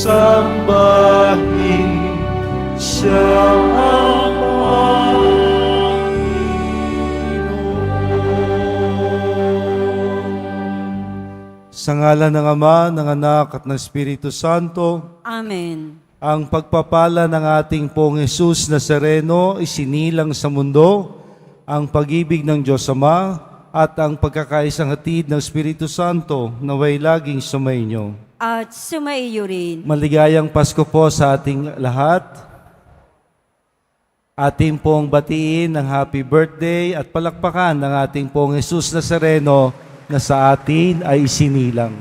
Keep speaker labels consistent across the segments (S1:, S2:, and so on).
S1: sambahin siya ang Panginoon. Sa ngalan ng Ama, ng Anak at ng Espiritu Santo.
S2: Amen.
S1: Ang pagpapala ng ating Pong Jesus Nazareno isinilang sa mundo, ang pag-ibig ng Diyos Ama at ang pagkakaisang hatid ng Espiritu Santo naway laging sumainyo.
S2: At sumaiyo rin.
S1: Maligayang Pasko po sa ating lahat. Ating pong batiin ng happy birthday at palakpakan ng ating Pong Jesus Nazareno na sa atin ay isinilang.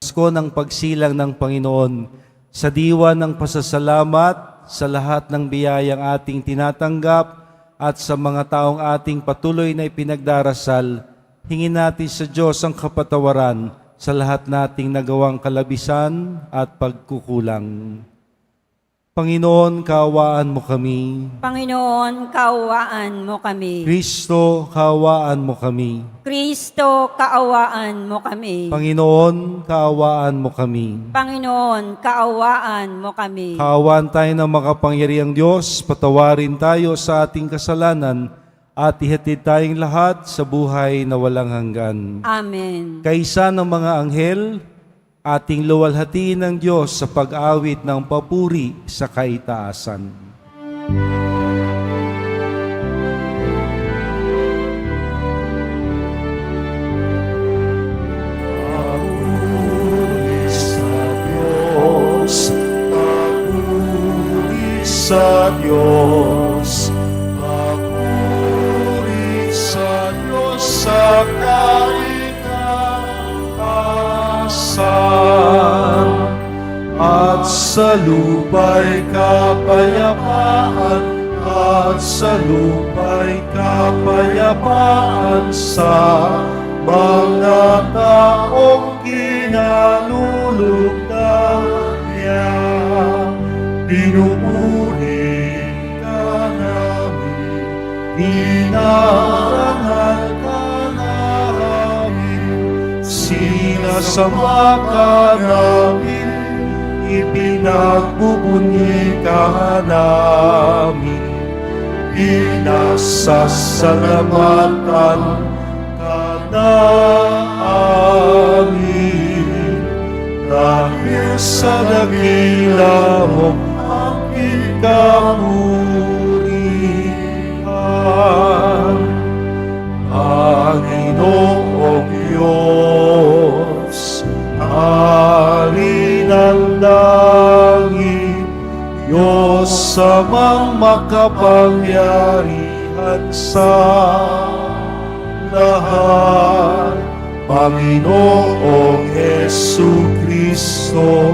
S1: Pasko ng pagsilang ng Panginoon, sa diwa ng pasasalamat sa lahat ng biyayang ating tinatanggap at sa mga taong ating patuloy na ipinagdarasal, hingin natin sa Diyos ang kapatawaran sa lahat nating nagawang kalabisan at pagkukulang. Panginoon, kaawaan mo kami.
S2: Panginoon, kaawaan mo kami.
S1: Kristo, kaawaan mo kami.
S2: Kristo, kaawaan mo kami.
S1: Panginoon, kaawaan mo kami.
S2: Panginoon, kaawaan mo kami.
S1: Kaawaan tayo ng makapangyarihang Diyos, patawarin tayo sa ating kasalanan at ihatid tayong lahat sa buhay na walang hanggan.
S2: Amen.
S1: Kaisa ng mga anghel, ating luwalhatiin ng Diyos sa pag-awit ng papuri sa kaitaasan. Papuri sa Diyos, papuri sa Diyos, papuri sa Diyos sa kaitaasan. At sa lupa'y kapayapaan, at sa lupa'y kapayapaan sa mga taong kinalulugdan niya. Pinupuri ka namin, inarangal ka namin, sinasama ka namin, ipinagbubunyi ka namin, pinasasalamatan ka namin. Dahil sa dakila mong aking kapurihan, Panginoong Diyos, Hari ng langit, Diyos amang makapangyarihan sa lahat, Panginoong Jesucristo,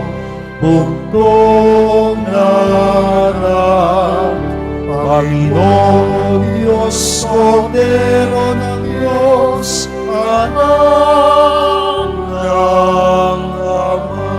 S1: bugtong naran, Panginoong Diyos, Kordero ng Diyos, Anak ng Ama.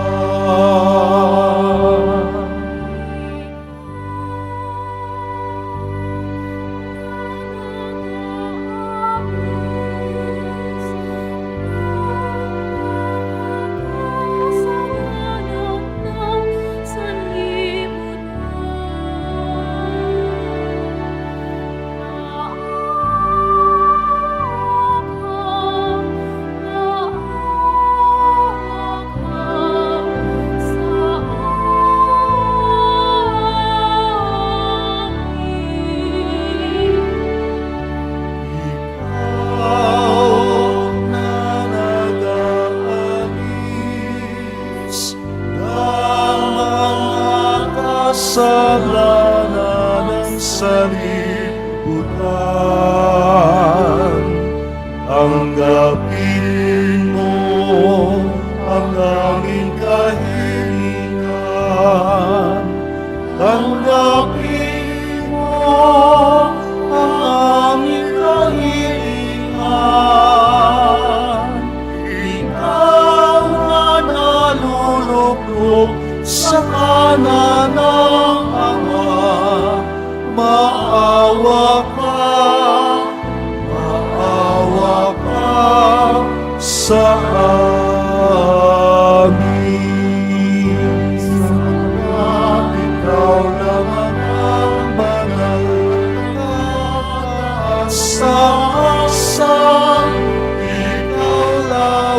S1: Kasalanan ng sanlibutan, tanggapin mo ang aming kahilingan, tanggapin mo ang aming kahilingan. Ikaw na nalulugod sa kanan ng Ama, maawa ka sa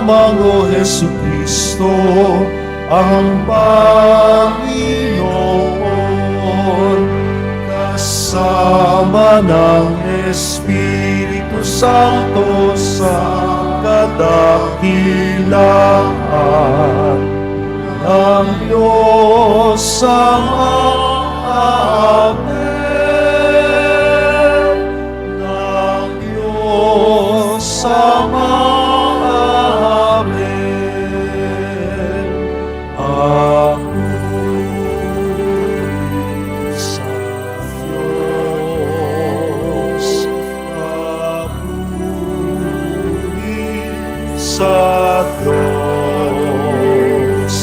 S1: lamang, O Jesucristo, ang Panginoon, kasama ng Espiritu Santo sa kadakilaan ng Diyos Amen, ng Diyos Amen. Papuri sa Diyos, papuri sa Diyos,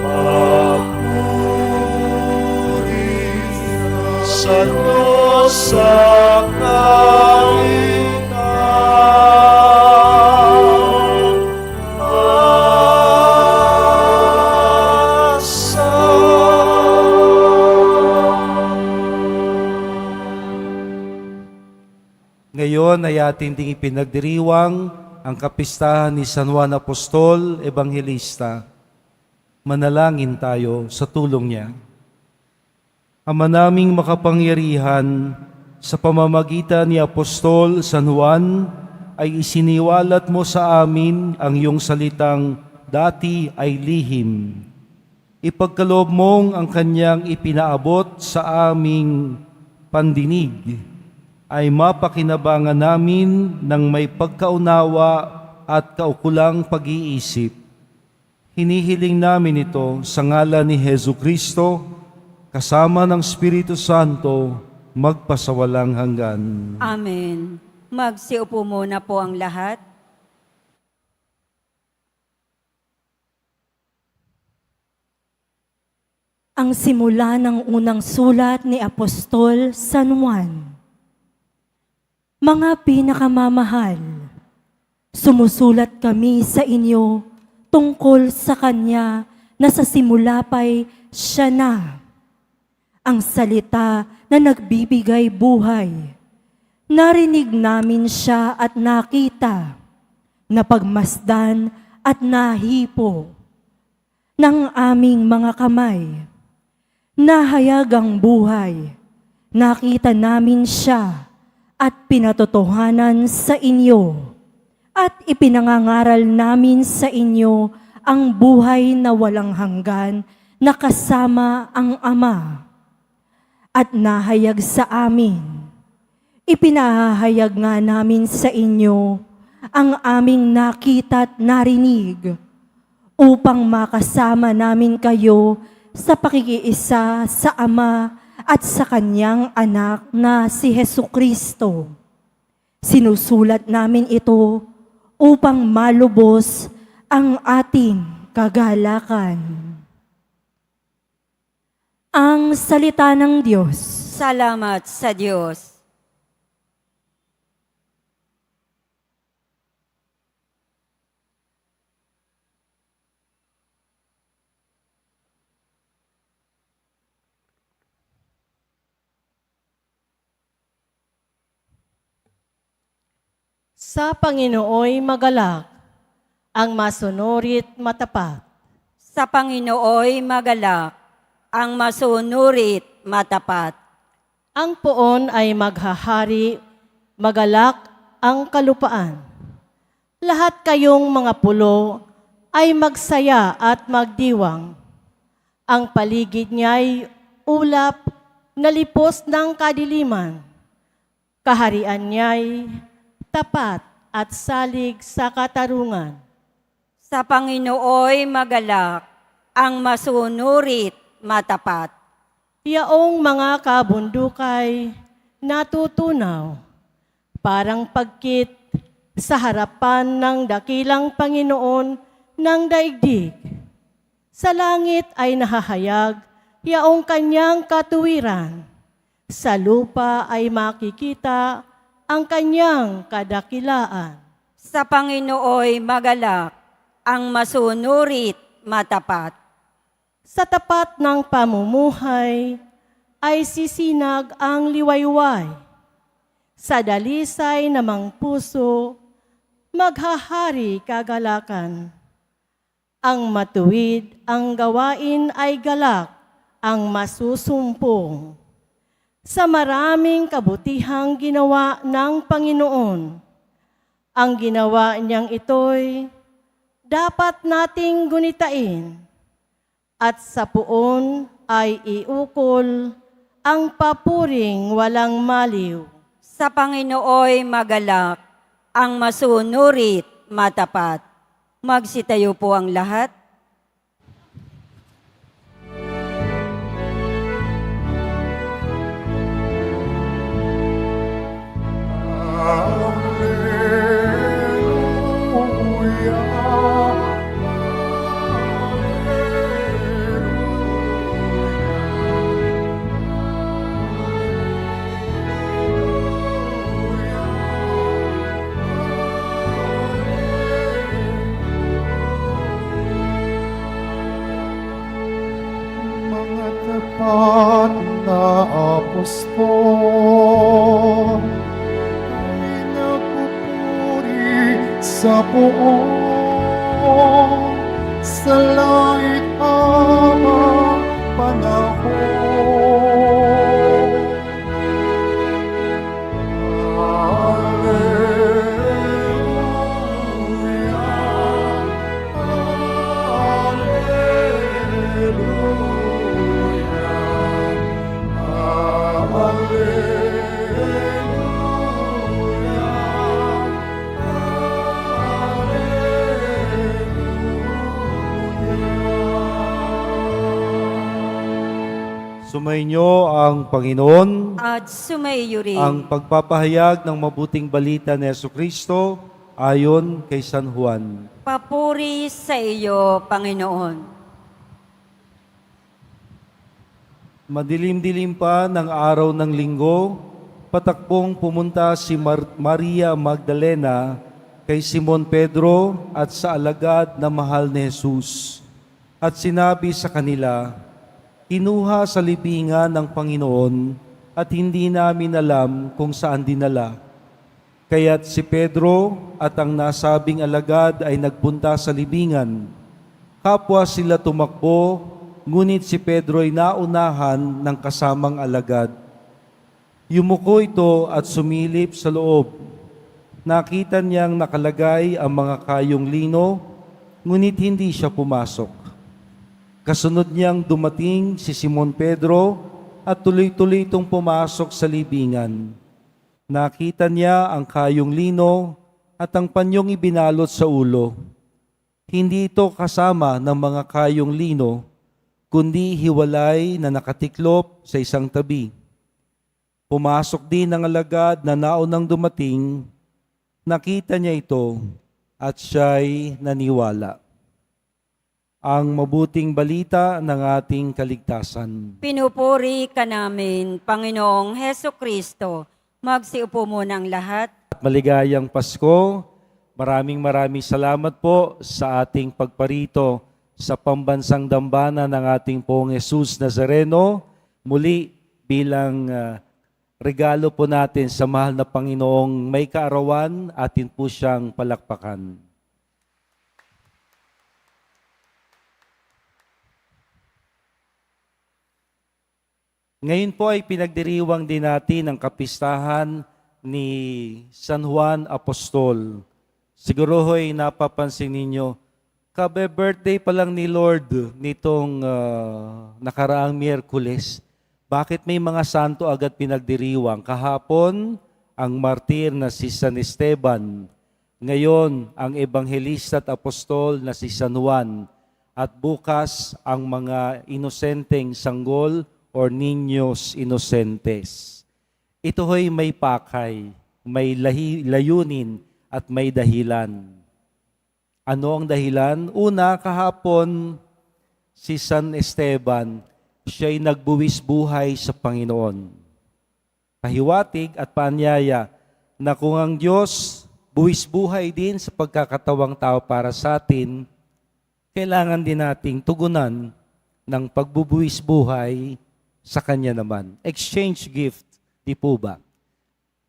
S1: papuri sa Diyos sa Ngayon ay ating ding ipinagdiriwang ang kapistahan ni San Juan Apostol, Ebanghelista. Manalangin tayo sa tulong niya. Ama naming makapangyarihan, sa pamamagitan ni Apostol San Juan, ay isiniwalat mo sa amin ang iyong salitang dati ay lihim. Ipagkaloob mong ang kanyang ipinaabot sa aming pandinig, ay mapakinabangan namin ng may pagkaunawa at kaukulang pag-iisip. Hinihiling namin ito sa ngalan ni Jesucristo, kasama ng Espiritu Santo, magpasawalang hanggan.
S2: Amen. Magsiupo muna po ang lahat.
S3: Ang simula ng unang sulat ni Apostol San Juan. Mga pinakamamahal, sumusulat kami sa inyo tungkol sa Kanya na sa simula pa'y Siya na, ang salita na nagbibigay buhay. Narinig namin Siya at nakita, napagmasdan at nahipo ng aming mga kamay. Nahayag ang buhay, nakita namin Siya at pinatotohanan sa inyo, at ipinangangaral namin sa inyo ang buhay na walang hanggan na kasama ang Ama, at nahayag sa amin. Ipinahayag nga namin sa inyo ang aming nakita at narinig, upang makasama namin kayo sa pakikiisa sa Ama at sa Kanyang anak na si Jesucristo. Sinusulat namin ito upang malubos ang ating kagalakan. Ang salita ng Diyos.
S2: Salamat sa Diyos.
S4: Sa Panginooy magalak, ang masunurit matapat.
S2: Sa Panginooy magalak, ang masunurit matapat.
S4: Ang poon ay maghahari, magalak ang kalupaan. Lahat kayong mga pulo ay magsaya at magdiwang. Ang paligid niya'y ulap na lipos ng kadiliman. Kaharian niya'y tapat at salig sa katarungan.
S2: Sa Panginooy magalak, ang masunurit matapat.
S4: Yaong mga kabundukay natutunaw, parang pagkit sa harapan ng dakilang Panginoon ng daigdig. Sa langit ay nahahayag yaong kanyang katuwiran. Sa lupa ay makikita ang kanyang kadakilaan.
S2: Sa Panginooy magalak, ang masunurit matapat.
S4: Sa tapat ng pamumuhay ay sisinag ang liwayway. Sa dalisay namang puso, maghahari kagalakan. Ang matuwid ang gawain ay galak, ang masusumpong. Sa maraming kabutihang ginawa ng Panginoon, ang ginawa niyang ito'y dapat nating gunitain, at sa puon ay iukol ang papuring walang maliw.
S2: Sa Panginooy magalak, ang masunurit matapat. Magsitayo po ang lahat.
S5: Mga tapat na apostol, ay nagpupuri sa poon, sa langit ama panahon.
S1: Sumainyo ang Panginoon,
S2: At sumaiyo rin.
S1: ang pagpapahayag ng mabuting balita ni Jesucristo ayon kay San Juan.
S2: Papuri sa iyo, Panginoon.
S1: Madilim-dilim pa ng araw ng linggo, patakbong pumunta si Maria Magdalena kay Simon Pedro at sa alagad na mahal ni Jesus. At sinabi sa kanila, "Kinuha sa libingan ng Panginoon at hindi namin alam kung saan dinala." Kaya't si Pedro at ang nasabing alagad ay nagpunta sa libingan. Kapwa sila tumakbo, ngunit si Pedro ay naunahan ng kasamang alagad. Yumuko ito at sumilip sa loob. Nakita niyang nakalagay ang mga kayong lino, ngunit hindi siya pumasok. Kasunod niyang dumating si Simon Pedro at tuloy-tuloy itong pumasok sa libingan. Nakita niya ang kayong lino at ang panyong ibinalot sa ulo. Hindi ito kasama ng mga kayong lino, kundi hiwalay na nakatiklop sa isang tabi. Pumasok din ang alagad na naunang dumating, nakita niya ito at siya'y naniwala. Ang mabuting balita ng ating kaligtasan.
S2: Pinupuri ka namin, Panginoong Heso Kristo. Magsiupo muna ang lahat.
S1: At maligayang Pasko, maraming salamat po sa ating pagparito sa pambansang dambana ng ating Poong Jesus Nazareno. Muli bilang regalo po natin sa mahal na Panginoong may kaarawan, atin po siyang palakpakan. Ngayon po ay pinagdiriwang din natin ang kapistahan ni San Juan Apostol. Siguro ho'y napapansin ninyo, kabe-birthday pa lang ni Lord nitong nakaraang Miyerkules. Bakit may mga santo agad pinagdiriwang? Kahapon, ang martir na si San Esteban. Ngayon, ang ebanghelista at apostol na si San Juan. At bukas, ang mga inosenteng sanggol or niños inocentes. Ito ho'y may pakay, may layunin at may dahilan. Ano ang dahilan? Una, kahapon, si San Esteban, siya'y nagbuwis buhay sa Panginoon. Pahiwatig at paanyaya na kung ang Diyos buwis buhay din sa pagkakatawang tao para sa atin, kailangan din nating tugunan ng pagbubuwis buhay sa Kanya naman. Exchange gift, di po ba?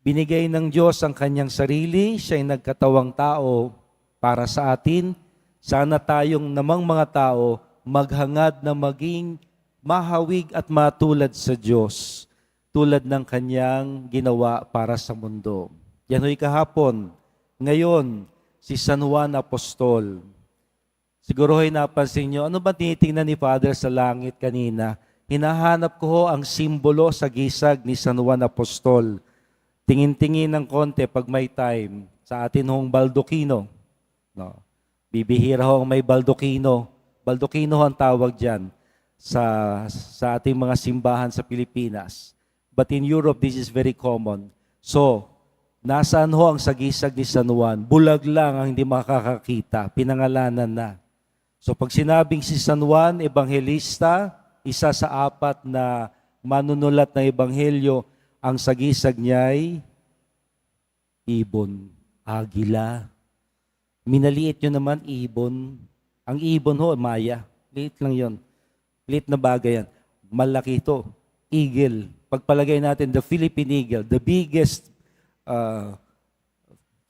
S1: Binigay ng Diyos ang kanyang sarili, siya'y nagkatawang tao para sa atin. Sana tayong namang mga tao maghangad na maging mahawig at matulad sa Diyos, tulad ng kanyang ginawa para sa mundo. Yan ho'y kahapon. Ngayon, si San Juan Apostol. Siguro ho'y napansin nyo, ano ba tinitingnan ni Father sa langit kanina? Hinahanap ko ho ang simbolo sa gisag ni San Juan Apostol. Tingin-tingin ng konti pag may time sa atin hong baldokino. No. Bibihira ho ang may baldokino. Baldokino ho ang tawag dyan sa ating mga simbahan sa Pilipinas. But in Europe, this is very common. So, nasaan ho ang sagisag ni San Juan? Bulag lang ang hindi makakakita. Pinangalanan na. So pag sinabing si San Juan, Ebanghelista, isa sa 4 na manunulat ng Ebanghelyo, ang sagisag niya'y ibon, agila. Minaliit nyo naman, ibon. Ang ibon ho, maya. Liit lang yon. Liit na bagay yan. Malaki ito. Eagle. Pagpalagay natin, the Philippine eagle, the biggest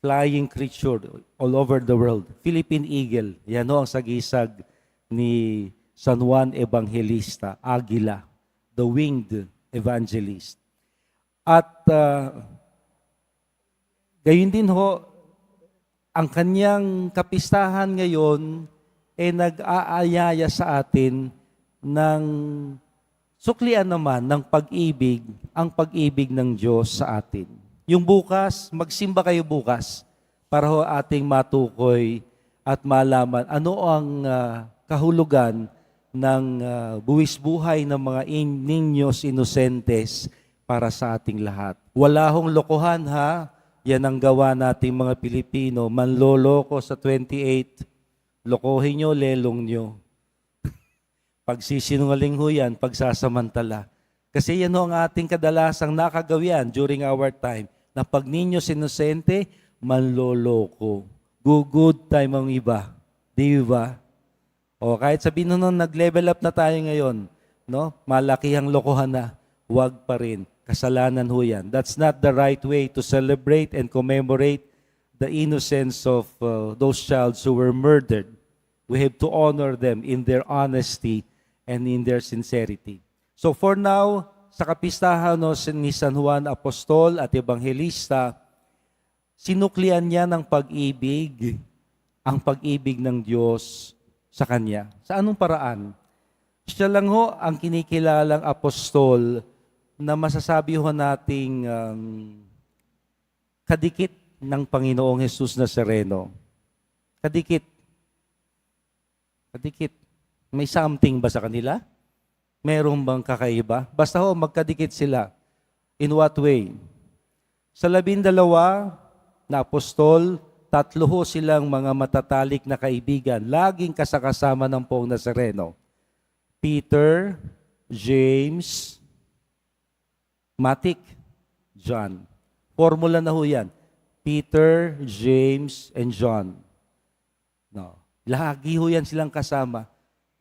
S1: flying creature all over the world. Philippine eagle. Yan ho ang sagisag ni San Juan Evangelista, Agila, the winged evangelist. At gayon din ho, ang kanyang kapistahan ngayon ay nag-aayaya sa atin ng suklian naman ng pag-ibig, ang pag-ibig ng Diyos sa atin. Yung bukas, magsimba kayo bukas para ho ating matukoy at malaman ano ang kahulugan ng buwis buhay ng mga niños inocentes para sa ating lahat. Wala hong lokohan ha, yan ang gawa nating mga Pilipino. Manloloko sa 28, lokohin nyo, lelong nyo. Pagsisinungaling ho yan, pagsasamantala. Kasi yan ho ang ating kadalasang nakagawian during our time, na pag ninyo sinosente, manloloko. Good time ang iba. Di ba? O kahit sabihin nun, nag-level up na tayo ngayon, no? Malaki ang lokohan na, huwag pa rin. Kasalanan ho yan. That's not the right way to celebrate and commemorate the innocence of those childs who were murdered. We have to honor them in their honesty and in their sincerity. So for now, sa kapistahan ni San Juan Apostol at Ebanghelista, sinuklian niya ng pag-ibig, ang pag-ibig ng Diyos sa kanya. Sa anong paraan? Siya lang ho ang kinikilalang apostol na masasabi ho nating kadikit ng Panginoong Jesus Nazareno. Kadikit. Kadikit. May something ba sa kanila? Meron bang kakaiba? Basta ho, magkadikit sila. In what way? Sa 12 na apostol, 3 ho silang mga matatalik na kaibigan, laging kasakasama ng Poong Nazareno. Peter, James, Matic, John. Formula na ho yan. Peter, James, and John. No. Lagi ho yan silang kasama.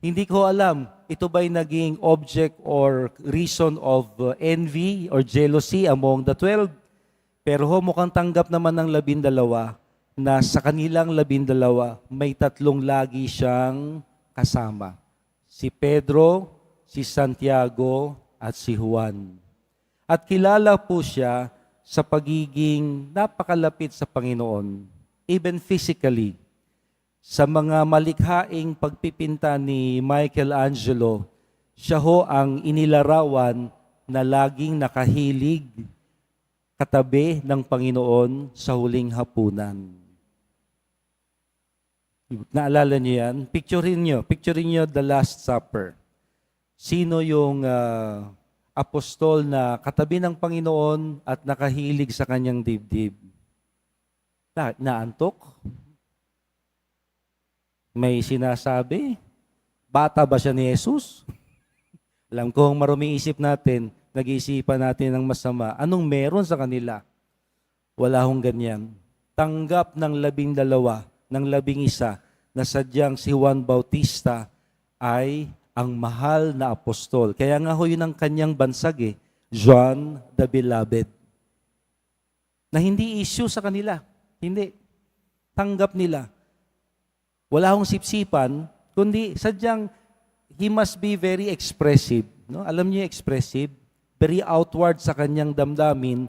S1: Hindi ko alam, ito ba'y naging object or reason of envy or jealousy among the 12? Pero ho, mukhang tanggap naman ng 12 na sa kanilang 12, may 3 lagi siyang kasama. Si Pedro, si Santiago, at si Juan. At kilala po siya sa pagiging napakalapit sa Panginoon, even physically. Sa mga malikhaing pagpipinta ni Michelangelo, siya ho ang inilarawan na laging nakahilig katabi ng Panginoon sa huling hapunan. Naalala niyo yan? Picturein niyo the Last Supper. Sino yung apostol na katabi ng Panginoon at nakahilig sa kanyang dibdib? Naantok? May sinasabi? Bata ba siya ni Jesus? Alam ko, kung maruming isip natin, nag-iisipan natin ng masama. Anong meron sa kanila? Wala hong ganyan. Tanggap ng 12, ng 11, na sadyang si Juan Bautista ay ang mahal na apostol. Kaya nga ho yun ang kanyang bansag John the Beloved. na hindi issue sa kanila. Hindi. Tanggap nila. Wala akong sipsipan, kundi sadyang he must be very expressive. No? Alam niyo yung expressive? Very outward sa kanyang damdamin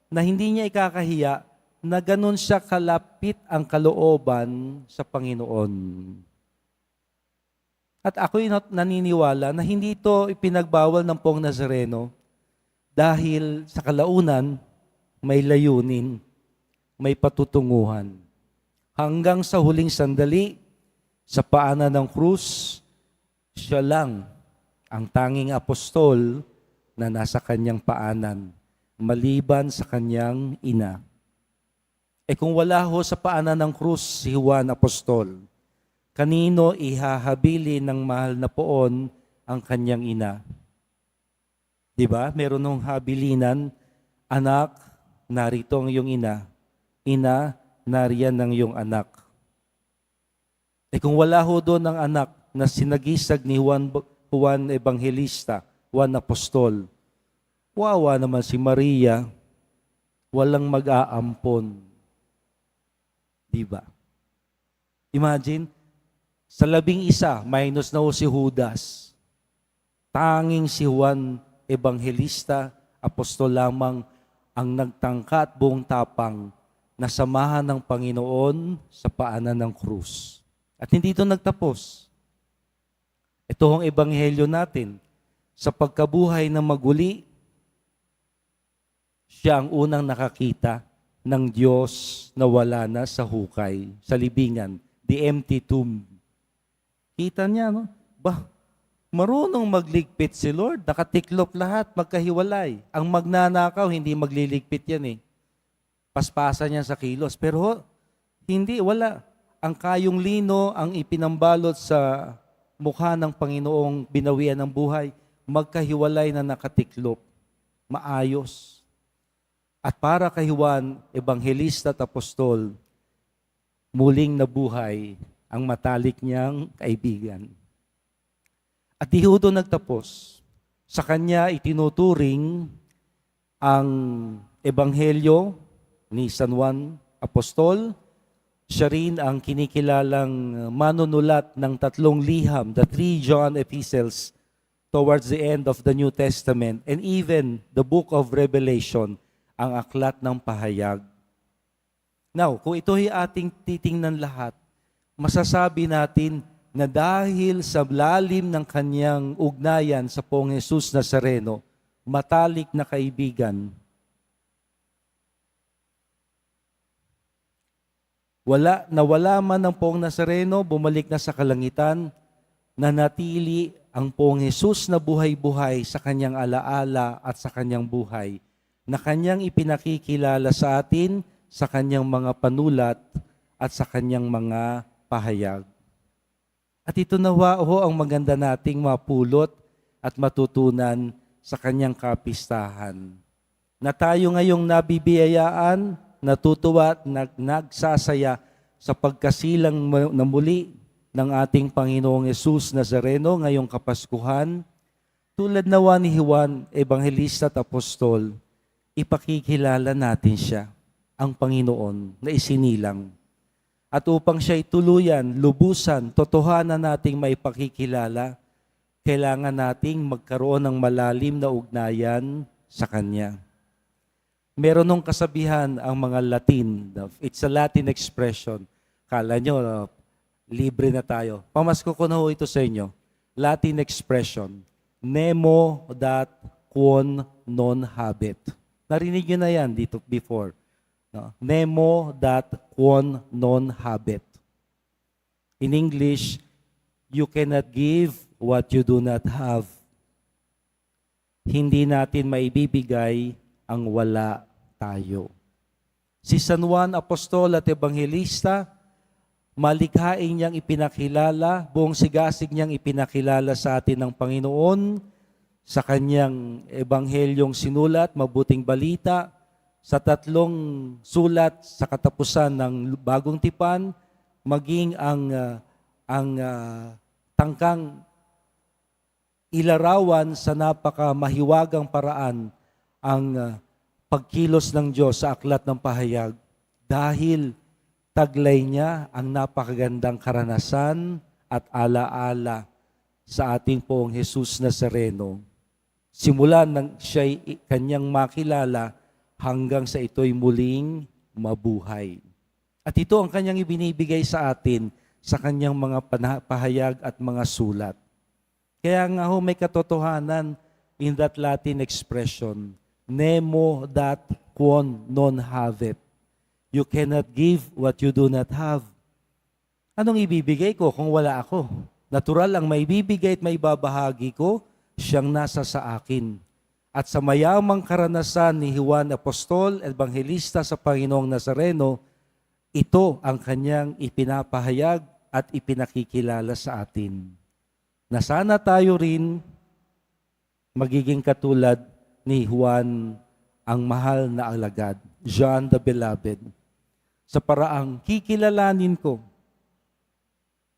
S1: na hindi niya ikakahiya na ganun siya kalapit ang kalooban sa Panginoon. At ako'y naniniwala na hindi ito ipinagbawal ng Poong Nazareno dahil sa kalaunan may layunin, may patutunguhan. Hanggang sa huling sandali, sa paanan ng krus, siya lang ang tanging apostol na nasa kanyang paanan, maliban sa kanyang ina. Kung wala ho sa paanan ng krus si Juan Apostol, kanino ihahabili ng mahal na poon ang kanyang ina? Diba? Meron nung habilinan, anak, narito ang iyong ina. Ina, nariyan ang iyong anak. Kung wala ho doon ang anak na sinagisag ni Juan Evangelista, Juan Apostol, wawa naman si Maria, walang mag-aampon. Diba? Imagine, sa 11, minus na ho si Judas, tanging si Juan Evangelista, apostol lamang ang nagtangka at buong tapang na samahan ng Panginoon sa paanan ng krus. At hindi ito nagtapos. Ito ang ebanghelyo natin. Sa pagkabuhay ng maguli, siya ang unang nakakita ng Diyos na wala na sa hukay, sa libingan, the empty tomb. Kita niya, no? Marunong magligpit si Lord, nakatiklop lahat, magkahiwalay. Ang magnanakaw, hindi magliligpit yan eh. Paspasan niya sa kilos. Pero hindi, wala. Ang kayong lino, ang ipinambalot sa mukha ng Panginoong binawian ng buhay, magkahiwalay na nakatiklop. Maayos. At para kay Juan, Evangelista at Apostol, muling nabuhay ang matalik niyang kaibigan. At di ho doon nagtapos. Sa kanya itinuturing ang Ebanghelyo ni San Juan Apostol. Siya rin ang kinikilalang manunulat ng 3 liham, the 3 John epistles towards the end of the New Testament, and even the book of Revelation, ang aklat ng pahayag. Now, kung ito'y ating titingnan lahat, masasabi natin na dahil sa lalim ng kanyang ugnayan sa Poong Jesus Nazareno, matalik na kaibigan, wala man ng Poong Nazareno, bumalik na sa kalangitan, na natili ang Poong Jesus na buhay-buhay sa kanyang alaala at sa kanyang buhay, na kanyang ipinakikilala sa atin sa kanyang mga panulat at sa kanyang mga pahayag. At ito nawa ho ang maganda nating mapulot at matutunan sa kanyang kapistahan. Na tayo ngayong nabibiyayaan, natutuwa at nagsasaya sa pagkasilang na muli ng ating Panginoong Yesus Nazareno ngayong Kapaskuhan, tulad nawa ni Juan, Evangelista at Apostol, ipakikilala natin siya, ang Panginoon na isinilang. At upang siya'y tuluyan, lubusan, totohanan nating maipakikilala, kailangan nating magkaroon ng malalim na ugnayan sa Kanya. Meron nung kasabihan ang mga Latin. It's a Latin expression. Kala nyo, libre na tayo. Pamasko ko na ho ito sa inyo. Latin expression. Nemo dat quon non habet. Narinig nyo na yan dito before. No? Nemo dat quon non habet. In English, you cannot give what you do not have. Hindi natin maibibigay ang wala tayo. Si San Juan Apostol at Evangelista, malikhain niyang ipinakilala, buong sigasig niyang ipinakilala sa atin ng Panginoon sa kanyang ebanghelyong sinulat, Mabuting Balita, sa 3 sulat sa katapusan ng Bagong Tipan, maging ang tangkang ilarawan sa napakamahiwagang paraan ang pagkilos ng Diyos sa aklat ng pahayag dahil taglay niya ang napakagandang karanasan at alaala sa ating poong Jesus Nazareno. Simula nang siya'y kanyang makilala hanggang sa ito'y muling mabuhay. At ito ang kanyang ibinibigay sa atin sa kanyang mga pahayag at mga sulat. Kaya nga ho may katotohanan in that Latin expression, nemo dat quon non habet. You cannot give what you do not have. Anong ibibigay ko kung wala ako? Natural ang maibibigay at maibabahagi ko, siyang nasa sa akin. At sa mayamang karanasan ni Juan Apostol, Ebanghelista sa Panginoong Nazareno, ito ang kanyang ipinapahayag at ipinakikilala sa atin. Na sana tayo rin magiging katulad ni Juan, ang mahal na alagad, John the Beloved, sa paraang kikilalanin ko.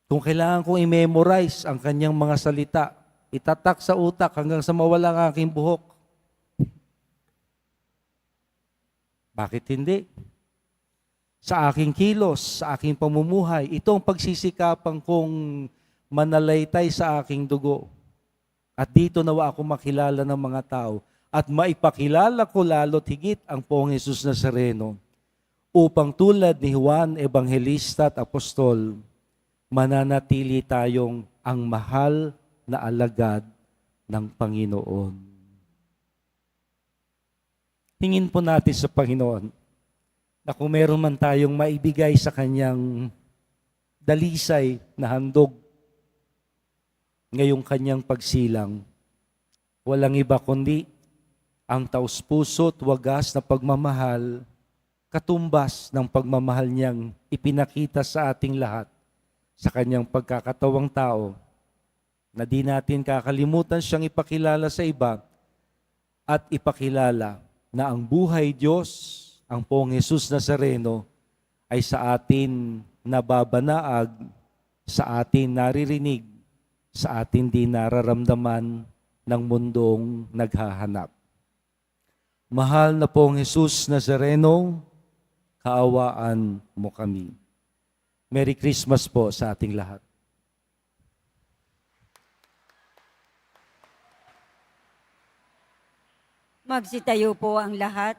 S1: Kung kailangan kong i-memorize ang kanyang mga salita, itatak sa utak hanggang sa mawala ang aking buhok. Bakit hindi? Sa aking kilos, sa aking pamumuhay, ito ang pagsisikapan kong manalaytay sa aking dugo. At dito nawa ako makilala ng mga tao at maipakilala ko lalo't higit ang Poong Jesus Nazareno upang tulad ni Juan Ebanghelista at Apostol, mananatili tayong ang mahal na alagad ng Panginoon. Tingin po natin sa Panginoon na kung meron man tayong maibigay sa Kanyang dalisay na handog ngayong Kanyang pagsilang, walang iba kundi ang taus-puso't wagas na pagmamahal, katumbas ng pagmamahal niyang ipinakita sa ating lahat sa Kanyang pagkakatawang tao, na di natin kakalimutan siyang ipakilala sa iba at ipakilala na ang buhay Diyos, ang Poong Jesus Nazareno, ay sa atin nababanaag, sa atin naririnig, sa atin di nararamdaman ng mundong naghahanap. Mahal na Poong Jesus Nazareno, kaawaan mo kami. Merry Christmas po sa ating lahat.
S2: Magsitayo po ang lahat.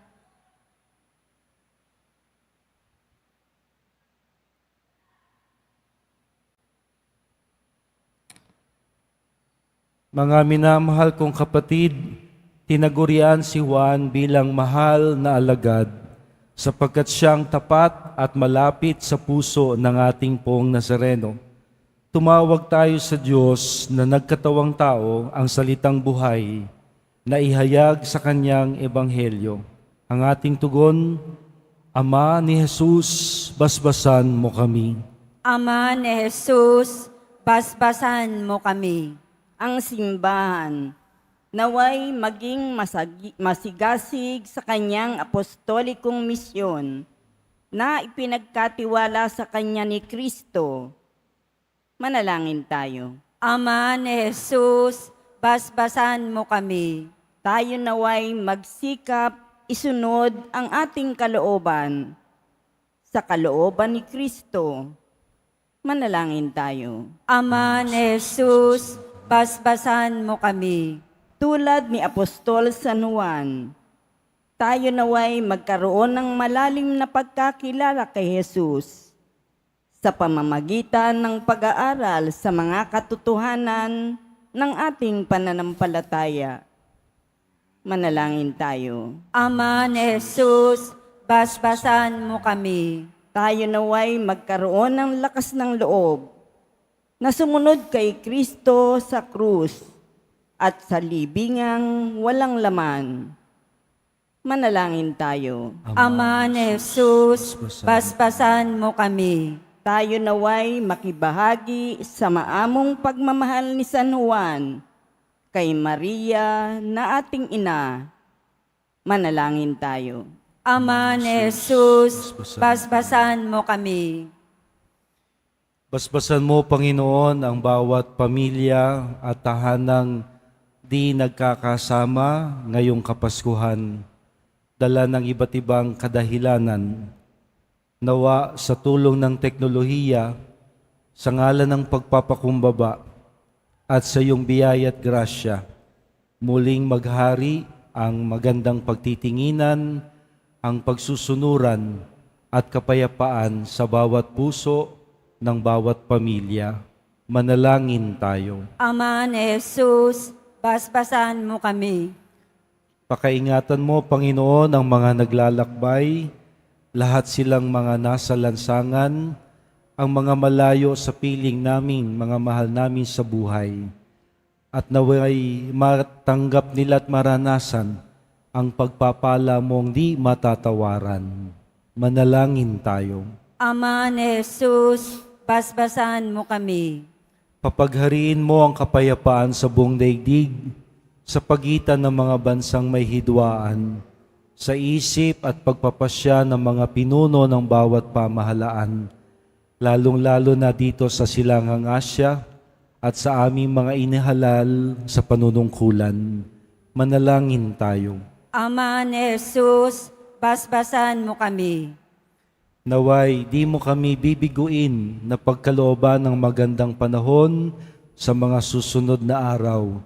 S1: Mga minamahal kong kapatid, tinagurian si Juan bilang mahal na alagad sapagkat siyang tapat at malapit sa puso ng ating Poong Nazareno. Tumawag tayo sa Diyos na nagkatawang tao, ang salitang buhay, na ihayag sa Kanyang Ebanghelyo. Ang ating tugon, Ama ni Jesus, basbasan mo kami.
S2: Ama ni Jesus, basbasan mo kami.
S6: Ang simbahan naway maging masigasig sa kanyang apostolikong misyon na ipinagkatiwala sa kanya ni Kristo. Manalangin tayo.
S2: Ama ni Jesus, basbasan mo kami.
S6: Tayo naway magsikap isunod ang ating kalooban sa kalooban ni Kristo. Manalangin tayo.
S2: Ama ni Jesus, basbasan mo kami.
S6: Tulad ni Apostol San Juan, tayo naway magkaroon ng malalim na pagkakilala kay Jesus sa pamamagitan ng pag-aaral sa mga katotohanan ng ating pananampalataya. Manalangin tayo.
S2: Ama ni Jesus, basbasan mo kami.
S6: Tayo naway magkaroon ng lakas ng loob na sumunod kay Kristo sa krus at sa libingang walang laman. Manalangin tayo.
S2: Ama ni Jesus, basbasan mo kami.
S6: Tayo naway makibahagi sa maamong pagmamahal ni San Juan kay Maria na ating ina. Manalangin tayo.
S2: Ama ni Jesus, basbasan mo kami.
S1: Basbasan mo, Panginoon, ang bawat pamilya at tahanang di nagkakasama ngayong Kapaskuhan. dala ng iba't ibang kadahilanan. Nawa sa tulong ng teknolohiya, sa ngalan ng pagpapakumbaba at sa iyong biyaya at grasya, muling maghari ang magandang pagtitinginan, ang pagsusunuran at kapayapaan sa bawat puso ng bawat pamilya. Manalangin tayo.
S2: Ama ni Jesus, basbasan mo kami.
S1: Pakaingatan mo, Panginoon, ang mga naglalakbay, lahat silang mga nasa lansangan, ang mga malayo sa piling namin, mga mahal namin sa buhay, at naway matanggap nila at maranasan ang pagpapala mong di matatawaran. Manalangin tayo.
S2: Ama ni Jesus, basbasan mo kami.
S1: Papaghariin mo ang kapayapaan sa buong daigdig sa pagitan ng mga bansang may hidwaan, sa isip at pagpapasya ng mga pinuno ng bawat pamahalaan, lalong-lalo na dito sa Silangang Asya at sa aming mga inihalal sa panunungkulan. Manalangin tayo.
S2: Ama ni Jesus, basbasan mo kami.
S1: Naway, di mo kami bibiguin na pagkalooban ng magandang panahon sa mga susunod na araw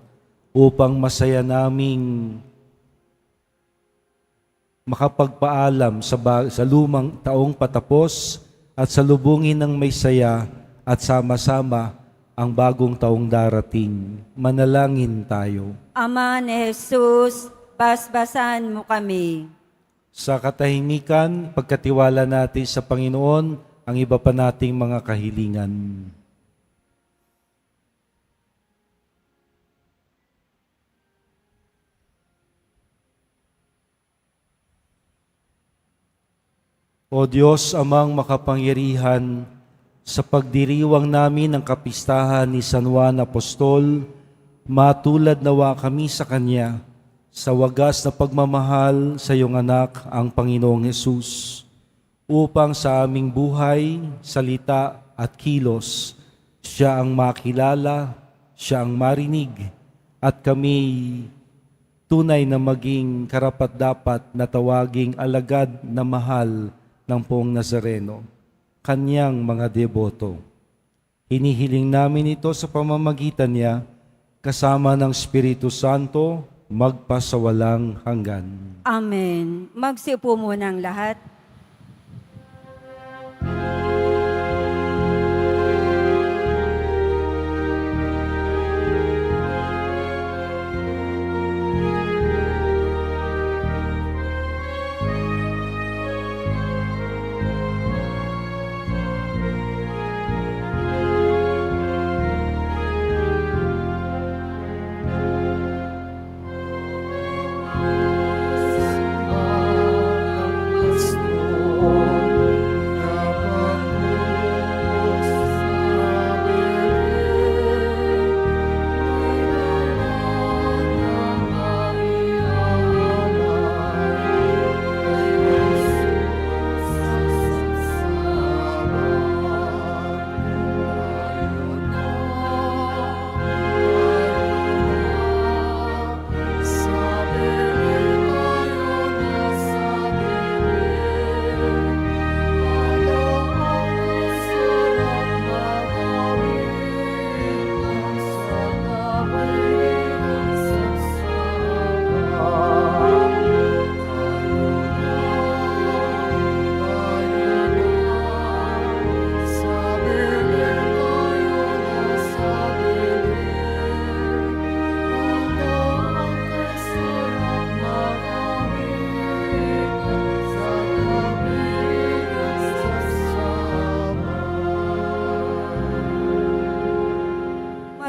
S1: upang masaya naming makapagpaalam sa lumang taong patapos at salubungin ng may saya at sama-sama ang bagong taong darating. Manalangin tayo.
S2: Ama ni Jesus, basbasan mo kami.
S1: Sa katahimikan, pagkatiwala natin sa Panginoon ang iba pa nating mga kahilingan. O Diyos, amang makapangyarihan, sa pagdiriwang namin ng kapistahan ni San Juan Apostol, matulad nawa kami sa Kanya, sa wagas na pagmamahal sa iyong anak, ang Panginoong Hesus, upang sa aming buhay, salita at kilos, siya ang makilala, siya ang marinig, at kami tunay na maging karapat-dapat na tawaging alagad na mahal ng Poong Nazareno, kanyang mga deboto. Hinihiling namin ito sa pamamagitan niya, kasama ng Espiritu Santo, magpasawalang hanggan.
S2: Amen. Magsiupo muna ang lahat.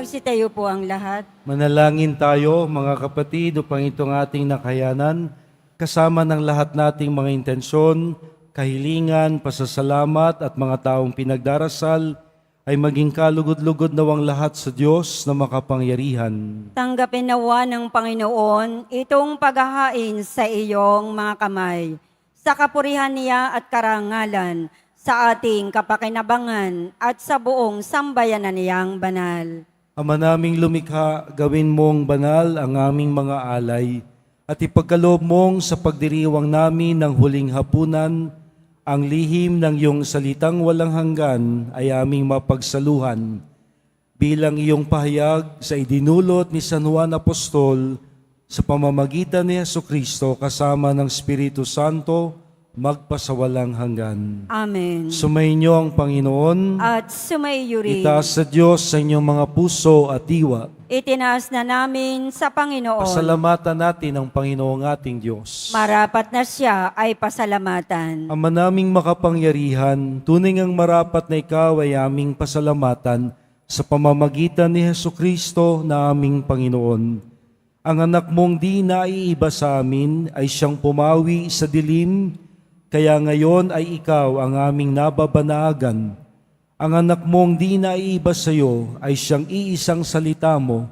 S2: Magsitayo po ang lahat.
S1: Manalangin tayo, mga kapatid, upang itong ating nakayanan, kasama ng lahat nating mga intensyon, kahilingan, pasasalamat at mga taong pinagdarasal, ay maging kalugod-lugod nawang lahat sa Diyos na makapangyarihan.
S2: Tanggapin nawa ng Panginoon itong paghahain sa iyong mga kamay, sa kapurihan niya at karangalan, sa ating kapakinabangan at sa buong sambayanan niyang banal.
S1: Ama naming lumikha, gawin mong banal ang aming mga alay at ipagkaloob mong sa pagdiriwang namin ng huling hapunan, ang lihim ng iyong salitang walang hanggan ay aming mapagsaluhan bilang iyong pahayag sa idinulot ni San Juan Apostol sa pamamagitan ni Jesucristo kasama ng Espiritu Santo, magpasawalang hanggan.
S2: Amen.
S1: Sumainyo ang Panginoon.
S2: At sumaiyo rin.
S1: Itaas sa Diyos sa inyong mga puso at diwa.
S2: Itinaas na namin sa Panginoon.
S1: Pasalamatan natin ang Panginoong ating Diyos.
S2: Marapat na siya ay pasalamatan.
S1: Ama naming makapangyarihan, tunay ngang marapat na ikaw ay aming pasalamatan sa pamamagitan ni Jesucristo na aming Panginoon. Ang anak mong di naiiba sa amin ay siyang pumawi sa dilim, kaya ngayon ay ikaw ang aming nababanagan. Ang anak mong di naiiba sa iyo ay siyang iisang salita mo.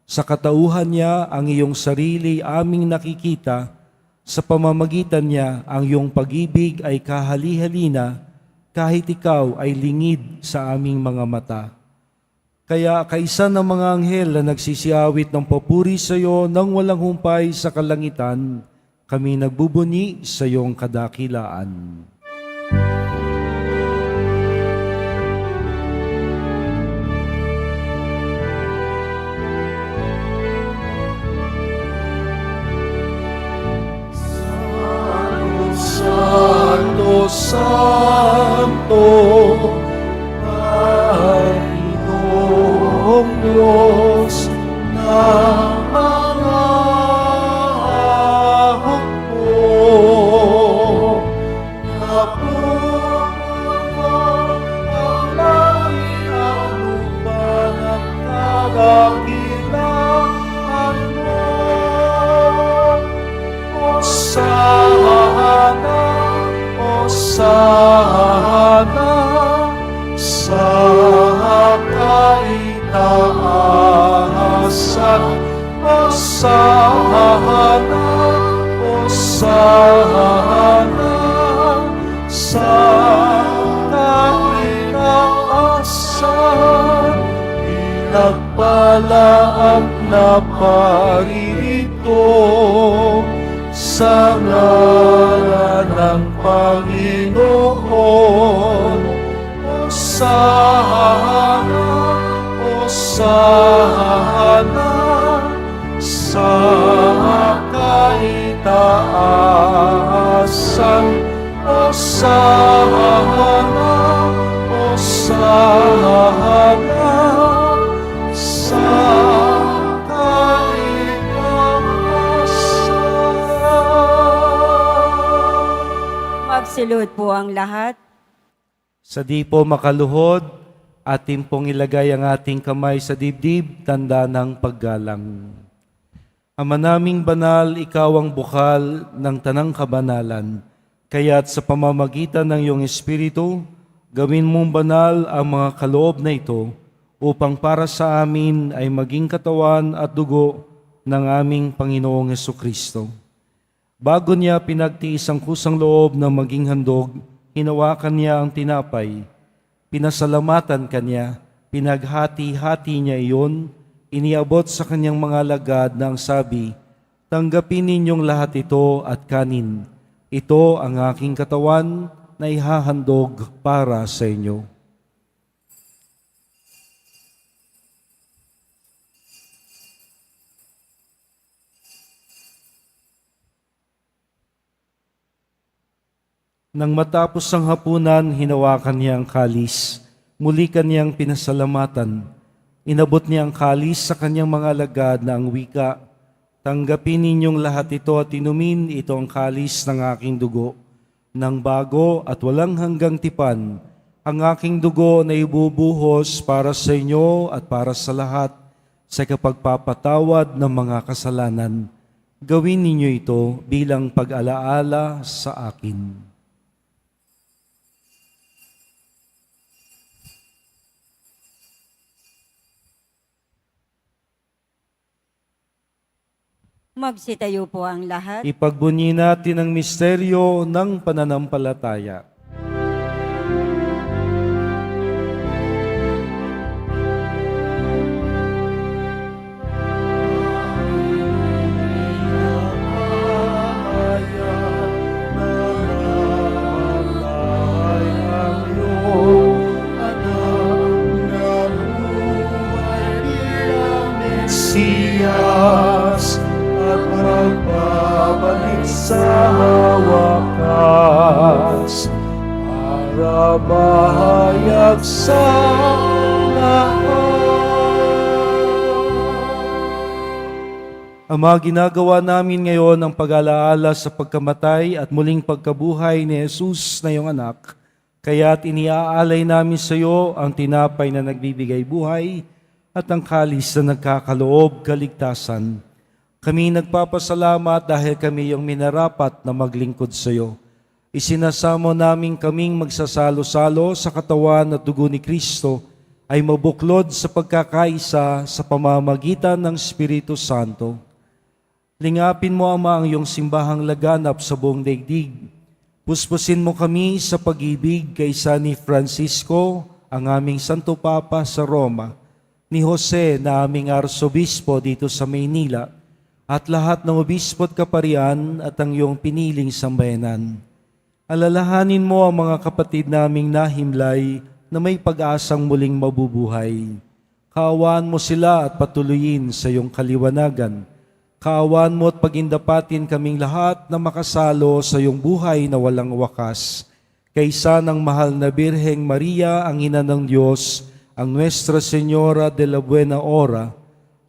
S1: Sa katauhan niya ang iyong sarili aming nakikita. Sa pamamagitan niya ang iyong pag-ibig ay kahali-halina kahit ikaw ay lingid sa aming mga mata. Kaya kaisa ng mga anghel na nagsisiawit ng papuri sa iyo nang walang humpay sa kalangitan, kami nagbubuni sa iyong kadakilaan. Santo, Santo, Panginoong Diyos ng mga hukbo, napupuno ang langit at lupa ng kadakilaan mo. Hosana sa kaitaasan. Hosana, Hosana sa kaitaasan. Pinagpalaan na paririto sa ngalan ng Panginoon. Hosana, Hosana sa kaitaasan. Hosana, Hosana sa
S2: Magsilod po ang lahat.
S1: Sa di po makaluhod, atin pong ilagay ang ating kamay sa dibdib, tanda ng paggalang. Ama naming banal, ikaw ang bukal ng tanang kabanalan. Kaya't sa pamamagitan ng iyong Espiritu, gawin mong banal ang mga kaloob na ito upang para sa amin ay maging katawan at dugo ng aming Panginoong Jesucristo. Bago niya pinagtiis ang kusang loob na maging handog, hinawakan niya ang tinapay, pinasalamatan kanya, pinaghati-hati niya iyon, iniabot sa kanyang mga alagad na ang sabi, "Tanggapin ninyong lahat ito at kanin. Ito ang aking katawan na ihahandog para sa inyo." Nang matapos ang hapunan, hinawakan niya ang kalis. Muli kanyang pinasalamatan. Inabot niya ang kalis sa kanyang mga alagad na ang wika, "Tanggapin ninyong lahat ito at inumin, ito ang kalis ng aking dugo. Nang bago at walang hanggang tipan, ang aking dugo na ibubuhos para sa inyo at para sa lahat sa kapagpapatawad ng mga kasalanan. Gawin ninyo ito bilang pag-alaala sa akin."
S2: Magsitayo po ang lahat.
S1: Ipagbunyi natin ang misteryo ng pananampalataya. pagpapahayag sa lahat. Ama, ginagawa namin ngayon ang pag-alaala sa pagkamatay at muling pagkabuhay ni Jesus na iyong anak. Kaya't iniaalay namin sa iyo ang tinapay na nagbibigay buhay at ang kalis na nagkakaloob kaligtasan. Kami nagpapasalamat dahil kami yung minarapat na maglingkod sa iyo. Isinasamo namin kaming magsasalo-salo sa katawan at dugo ni Kristo ay mabuklod sa pagkakaisa sa pamamagitan ng Espiritu Santo. Lingapin mo, Ama, ang iyong simbahang laganap sa buong daigdig. Puspusin mo kami sa pag-ibig kay San Francisco, ang aming Santo Papa sa Roma, ni Jose na aming Arsobispo dito sa Maynila, at lahat ng obispo at kaparian at ang iyong piniling sambayanan. Alalahanin mo ang mga kapatid naming nahimlay na may pag-asang muling mabubuhay. Kaawaan mo sila at patuloyin sa iyong kaliwanagan. Kaawaan mo at pagindapatin kaming lahat na makasalo sa iyong buhay na walang wakas. Kaysa ng mahal na Birheng Maria, ang Ina ng Diyos, ang Nuestra Señora de la Buena Hora,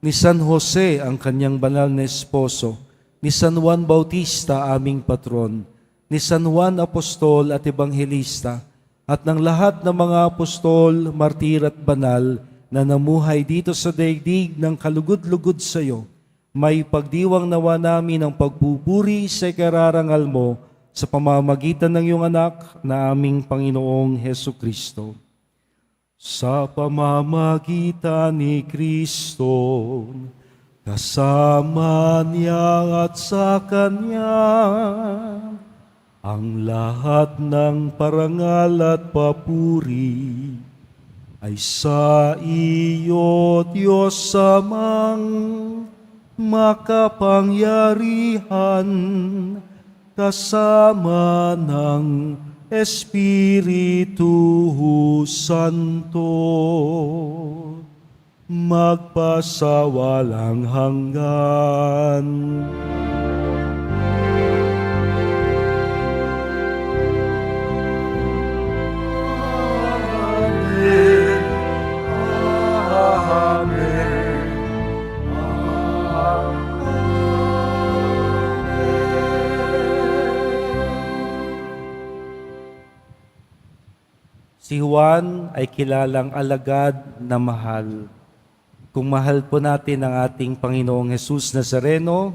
S1: ni San Jose, ang kanyang banal na esposo, ni San Juan Bautista, aming patron, ni San Juan Apostol at Ebanghelista, at ng lahat ng mga apostol, martir at banal na namuhay dito sa daigdig ng kalugod-lugod sa iyo, may pagdiwang nawa namin ang pagpupuri sa ikararangal mo sa pamamagitan ng iyong anak na aming Panginoong Hesu Kristo. Sa pamamagitan ni Kristo, kasama niya at sa Kanya, ang lahat ng parangal at papuri ay sa iyo, Diyos Amang makapangyarihan, kasama ng Espiritu Santo, magpasawalang hanggan. Amen. Amen. Si Juan ay kilalang alagad na mahal. Kung mahal po natin ang ating Panginoong Hesus Nazareno,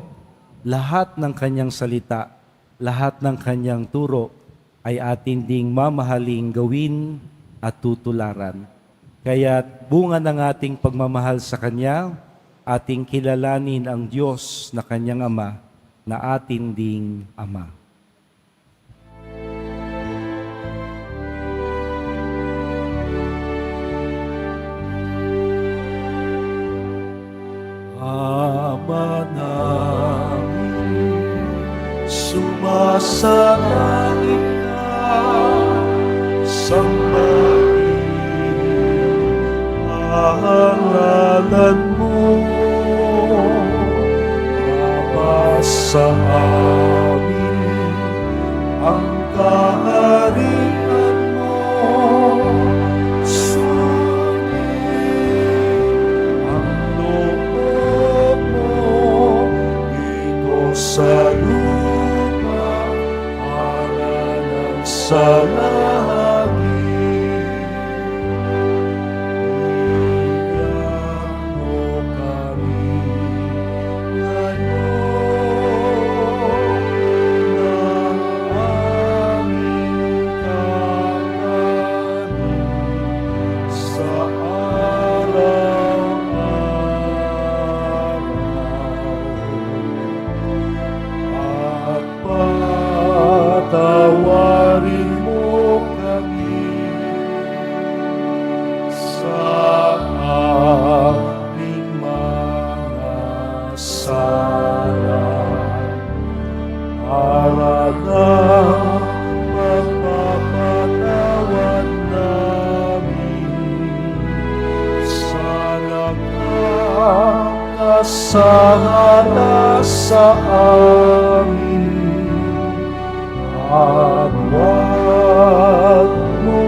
S1: lahat ng kanyang salita, lahat ng kanyang turo ay atin ding mamahaling gawin at tutularan. Kaya bunga ng ating pagmamahal sa Kanya, ating kilalanin ang Diyos na Kanyang Ama, na atin ding Ama. Ama namin, sumasalangit ka, sambahin ang ngalan mo, mabasa amin ang kaharian mo, sa lupa para ng sa langit. Bigyan mo kami ngayon ng aming kakanin sa patawarin mo kami sa aming mga sala, para na mapapatawad namin sa nagkakasala sa amin. At wag mo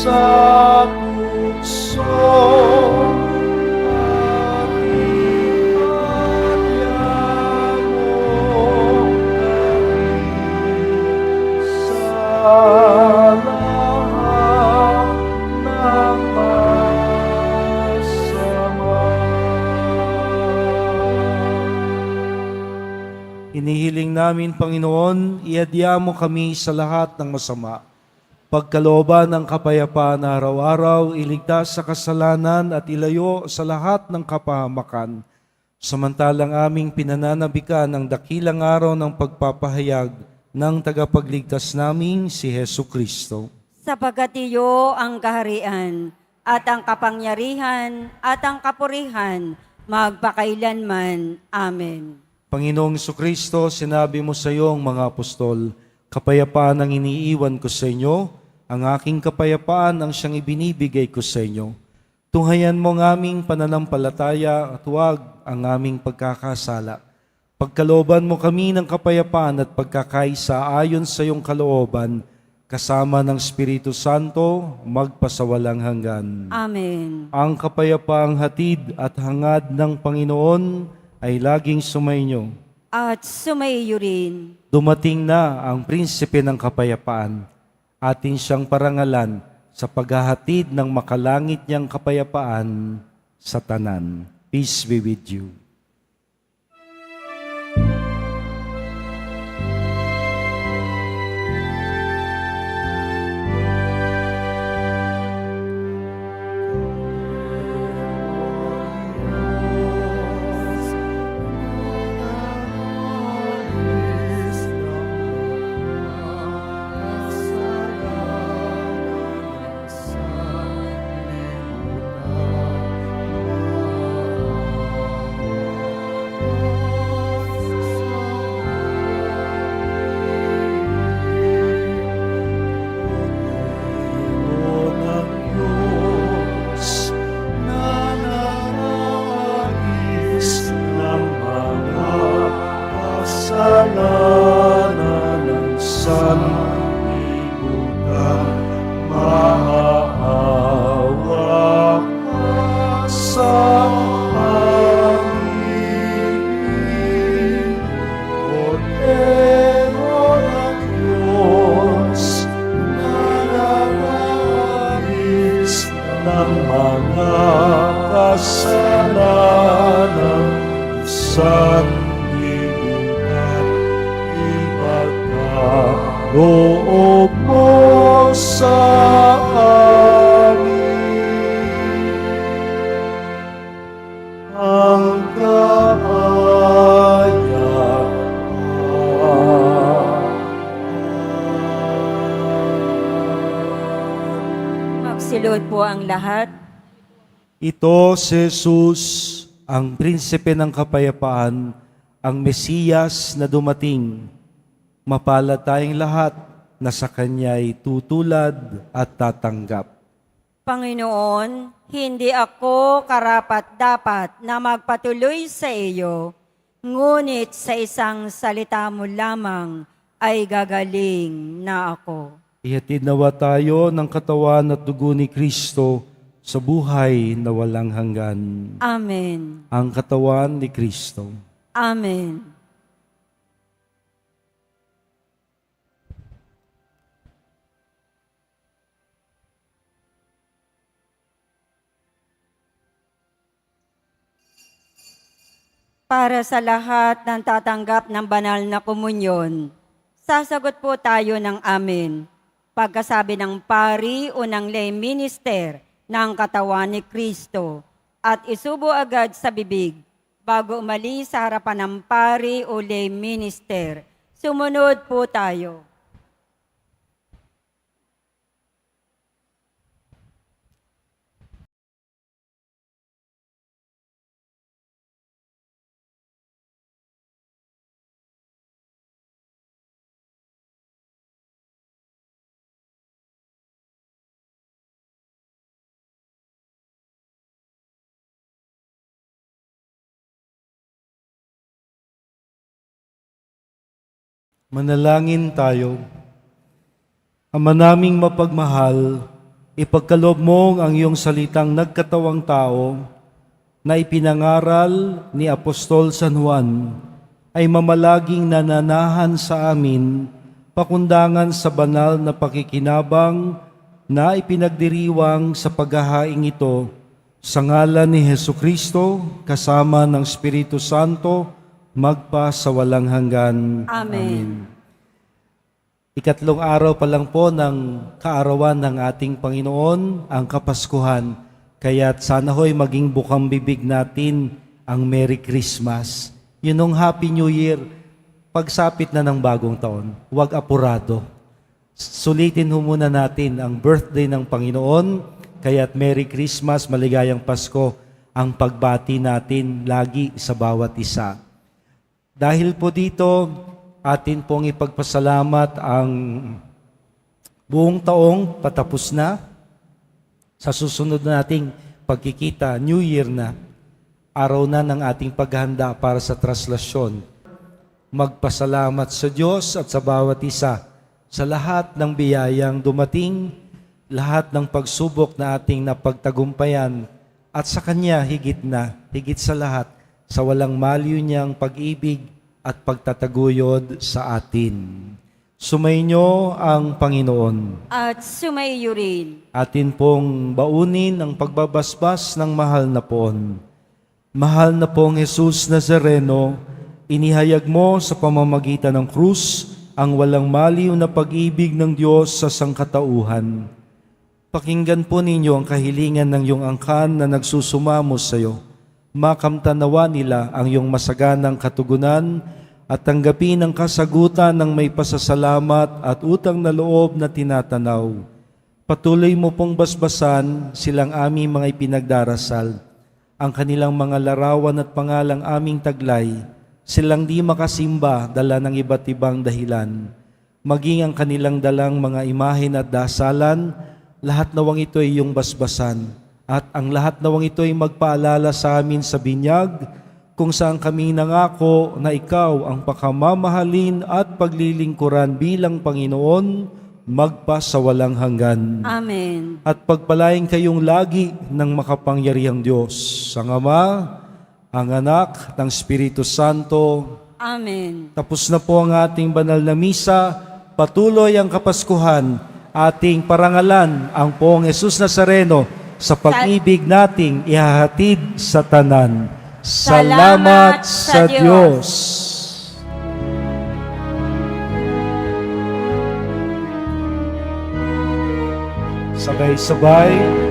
S1: sa puso. Aking pagyamong sa lahat ng masama. Inihiling namin, Panginoon, iadya mo kami sa lahat ng masama. Pagkalooban ng kapayapaan na araw-araw, iligtas sa kasalanan at ilayo sa lahat ng kapahamakan. Samantalang aming pinananabikan ang dakilang araw ng pagpapahayag ng tagapagligtas naming si Hesu Kristo.
S2: Sapagkat iyo ang kaharian at ang kapangyarihan at ang kapurihan magpakailanman. Amen.
S1: Panginoong Kristo, sinabi mo sa iyong mga apostol, kapayapaan ang iniiwan ko sa inyo, ang aking kapayapaan ang siyang ibinibigay ko sa inyo. Tunghayan mo ang aming pananampalataya at huwag ang aming pagkakasala. Pagkalooban mo kami ng kapayapaan at pagkakaisa ayon sa iyong kalooban, kasama ng Espiritu Santo, magpasawalang hanggan.
S2: Amen.
S1: Ang kapayapaang hatid at hangad ng Panginoon ay laging sumainyo.
S2: At sumaiyo rin.
S1: Dumating na ang prinsipe ng kapayapaan. Atin siyang parangalan sa paghahatid ng makalangit niyang kapayapaan sa tanan. Peace be with you. Kasalanan ng sanlibutan, maahawa ka sa amin. Kordero ng Diyos, nananalis ng mga kasalanan ng sanlibutan. Loob mo sa amin ang kahayaan.
S2: Magsilod po ang lahat.
S1: Ito si Jesus, ang prinsipe ng kapayapaan, ang Mesiyas na dumating. Mapalad tayong lahat na sa Kanya'y tutulad at tatanggap.
S2: Panginoon, hindi ako karapat-dapat na magpatuloy sa iyo, ngunit sa isang salita mo lamang ay gagaling na ako.
S1: Ihatid nawa tayo ng katawan at dugo ni Kristo sa buhay na walang hanggan.
S2: Amen.
S1: Ang katawan ni Kristo.
S2: Amen. Para sa lahat ng tatanggap ng banal na komunyon, sasagot po tayo ng amen. Pagkasabi ng pari o ng lay minister ng katawan ni Kristo at isubo agad sa bibig bago umalis sa harapan ng pari o lay minister. Sumunod po tayo.
S1: Manalangin tayo. Ama naming mapagmahal, ipagkaloob mong ang iyong salitang nagkatawang tao na ipinangaral ni Apostol San Juan ay mamalaging nananahan sa amin pakundangan sa banal na pakikinabang na ipinagdiriwang sa paghahaing ito sa ngalan ni Hesukristo kasama ng Espiritu Santo magpa sa walang hanggan.
S2: Amen.
S1: Ikatlong araw pa lang po ng kaarawan ng ating Panginoon, ang Kapaskuhan. Kaya't sana ho'y maging bukang bibig natin ang Merry Christmas. Yun ang Happy New Year, pagsapit na ng bagong taon, huwag apurado. Sulitin ho muna natin ang birthday ng Panginoon, kaya't Merry Christmas, maligayang Pasko, ang pagbati natin lagi sa bawat isa. Dahil po dito, atin pong ipagpasalamat ang buong taong patapos na. Sa susunod nating pagkikita, New Year na, araw na ng ating paghahanda para sa traslasyon. Magpasalamat sa Diyos at sa bawat isa sa lahat ng biyayang dumating, lahat ng pagsubok na ating napagtagumpayan, at sa Kanya higit sa lahat, sa walang maliw niyang pag-ibig at pagtataguyod sa atin. Sumainyo ang Panginoon.
S2: At sumaiyo rin.
S1: Atin pong baunin ang pagbabasbas ng mahal na poon. Mahal na pong Jesus Nazareno, inihayag mo sa pamamagitan ng krus ang walang maliw na pag-ibig ng Diyos sa sangkatauhan. Pakinggan po ninyo ang kahilingan ng iyong angkan na nagsusumamo sa iyo. Makamtanawa nila ang iyong masaganang katugunan at tanggapin ang kasagutan ng may pasasalamat at utang na loob na tinatanaw. Patuloy mo pong basbasan silang aming mga ipinagdarasal. Ang kanilang mga larawan at pangalang aming taglay, silang di makasimba dala ng iba't ibang dahilan. Maging ang kanilang dalang mga imahen at dasalan, lahat nawang ito ay iyong basbasan. At ang lahat nawang ito ay magpaalala sa amin sa binyag, kung saan kami nangako na ikaw ang pakamamahalin at paglilingkuran bilang Panginoon, magpa sa walang hanggan.
S2: Amen.
S1: At pagpalain kayong lagi ng makapangyarihang Diyos, ang Ama, ang Anak, ng Espiritu Santo.
S2: Amen.
S1: Tapos na po ang ating banal na misa, patuloy ang Kapaskuhan, ating parangalan ang Poong Jesus Nazareno, sa pag-ibig nating ihahatid sa tanan. Salamat sa Diyos. Sabay-sabay.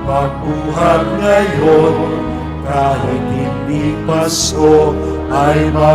S1: Magbuhat ngayon, kahit hindi Pasko, ay